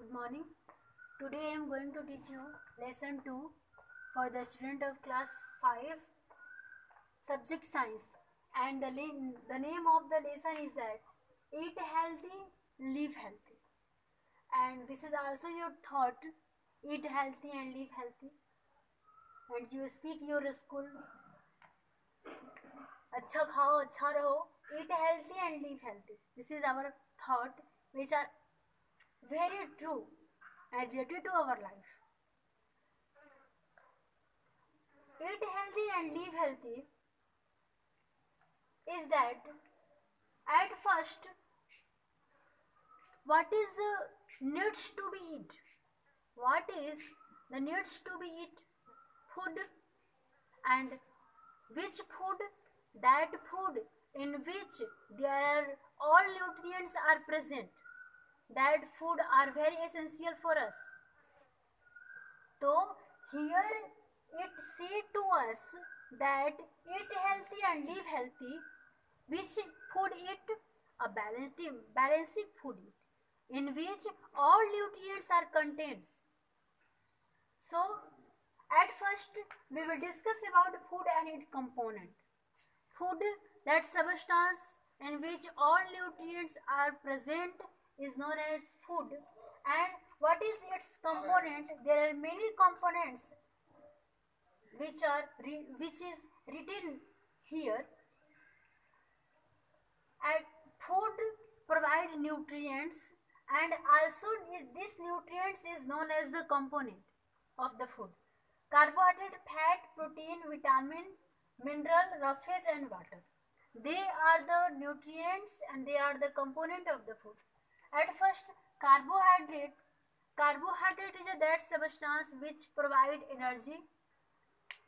Good morning. Today I am going to teach you lesson 2 for the student of class 5 subject science, and the name of the lesson is that eat healthy, live healthy. And this is also your thought: eat healthy and live healthy. And you speak your school: अच्छा खाओ, अच्छा रहो, eat healthy and live healthy. This is our thought which are very true and related to our life. Eat healthy and live healthy is that at first what is needs to be eat? What is the needs to be eat? Food. And which food? That food in which there are all nutrients are present. That food are very essential for us. So here it say to us that eat healthy and live healthy. Which food eat? A balancing food eat, in which all nutrients are contained. So at first we will discuss about food and its component. Food, that substance in which all nutrients are present, is known as food. And what is its component? There are many components which is written here. And food provide nutrients, and also this nutrients is known as the component of the food: carbohydrate, fat, protein, vitamin, mineral, roughage and water. They are the nutrients and they are the component of the food. At first, carbohydrate is that substance which provide energy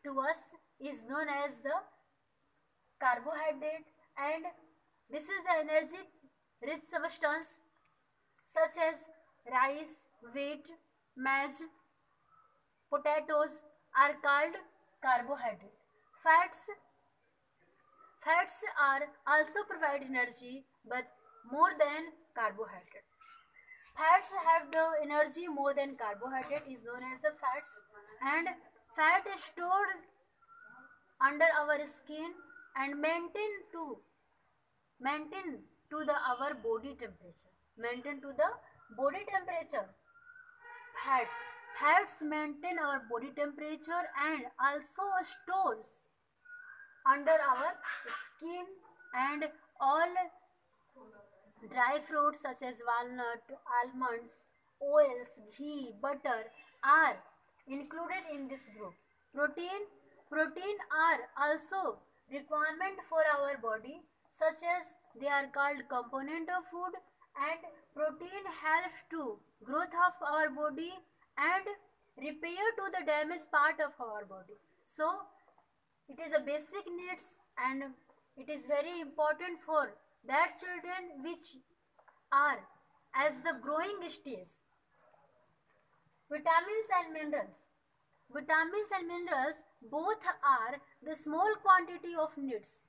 to us, is known as the carbohydrate. And this is the energy rich substance such as rice, wheat, maize, potatoes are called carbohydrate. Fats are also provide energy, but more than carbohydrate. Fats have the energy more than carbohydrate, is known as the fats. And fat is stored under our skin and maintain to our body temperature. Fats maintain our body temperature and also stores under our skin. And all dry fruits such as walnut, almonds, oils, ghee, butter are included in this group. Protein are also requirement for our body, such as they are called component of food. And protein helps to growth of our body and repair to the damaged part of our body. So it is a basic needs, and it is very important for that children which are as the growing stage. Vitamins and minerals both are the small quantity of needs.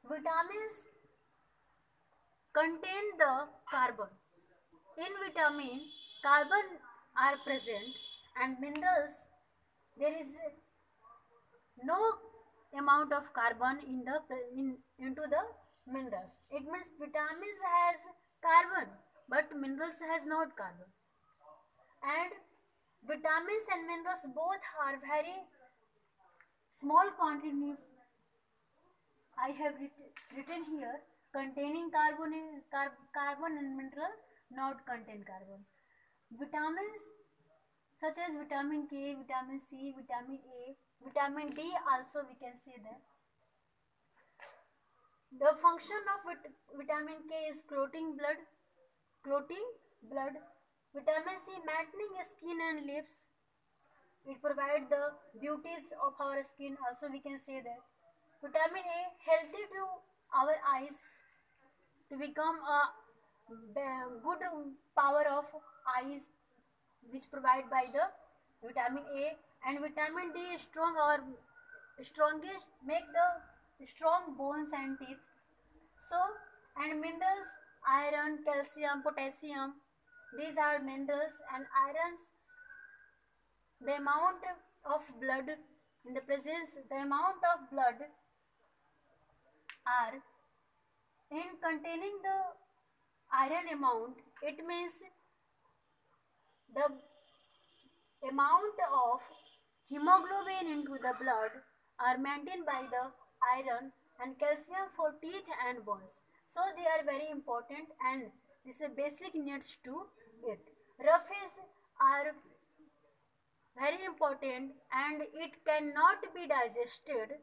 Vitamins contain the carbon. In vitamin, carbon are present, and minerals, there is no amount of carbon into the minerals. It means vitamins has carbon, but minerals has not carbon. And vitamins and minerals both are very small quantities. I have written here containing carbon and mineral not contain carbon. Vitamins such as vitamin K, vitamin C, vitamin A, vitamin D also we can say that. The function of vitamin K is clotting blood. Vitamin C maintaining skin and lips. It provides the beauties of our skin also we can say that. Vitamin A healthy to our eyes, to become a good power of eyes which provide by the vitamin A. And vitamin D is strongest, make the strong bones and teeth. So, and minerals, iron, calcium, potassium, These are minerals and irons. The amount of blood in the presence, the amount of blood are in containing the iron amount, it means the amount of hemoglobin into the blood are maintained by the iron and calcium for teeth and bones. So they are very important and this is basic needs to it. Roughage are very important and it cannot be digested.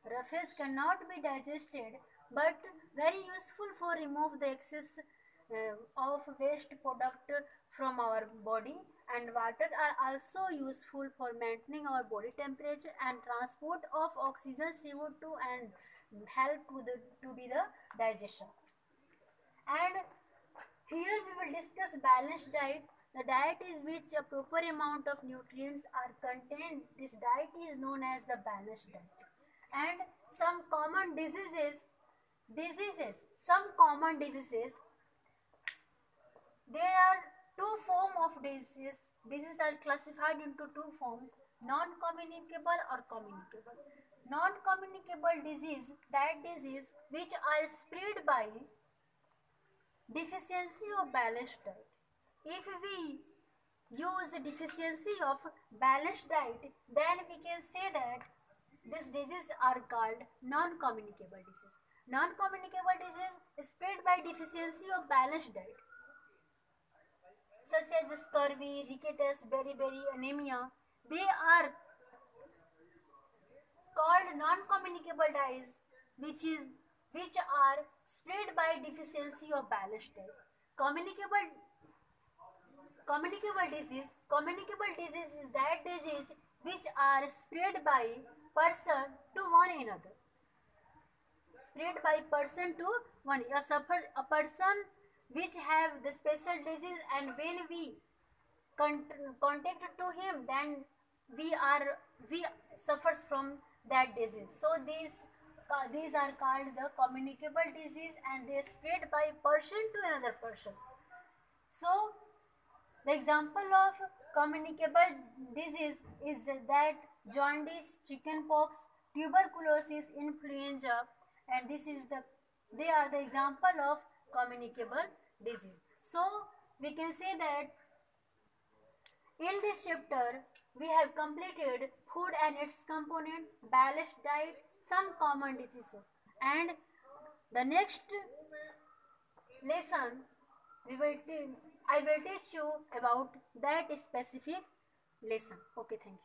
Roughage cannot be digested but very useful for remove the excess of waste product from our body, and water are also useful for maintaining our body temperature and transport of oxygen, CO2 and help to be the digestion. And here we will discuss balanced diet. The diet is which a proper amount of nutrients are contained. This diet is known as the balanced diet. And some common diseases, some common diseases, there are two forms of diseases. Diseases are classified into two forms, non-communicable or communicable. Non-communicable disease, that disease which are spread by deficiency of balanced diet. If we use the deficiency of balanced diet, then we can say that these diseases are called non-communicable disease. Non-communicable disease is spread by deficiency of balanced diet, such as scurvy, rickets, beriberi, anemia. They are called non-communicable disease, which are spread by deficiency of balanced diet. Communicable disease is that disease which are spread by person to one another. Spread by person to one. A person which have the special disease, and when we contact to him, then we suffers from that disease. So these are called the communicable disease and they spread by person to another person. So the example of communicable disease is that jaundice, chickenpox, tuberculosis, influenza, and they are the example of communicable disease. So we can say that in this chapter we have completed food and its component, balanced diet, some common diseases, and the next lesson I will teach you about that specific lesson. Okay, thank you.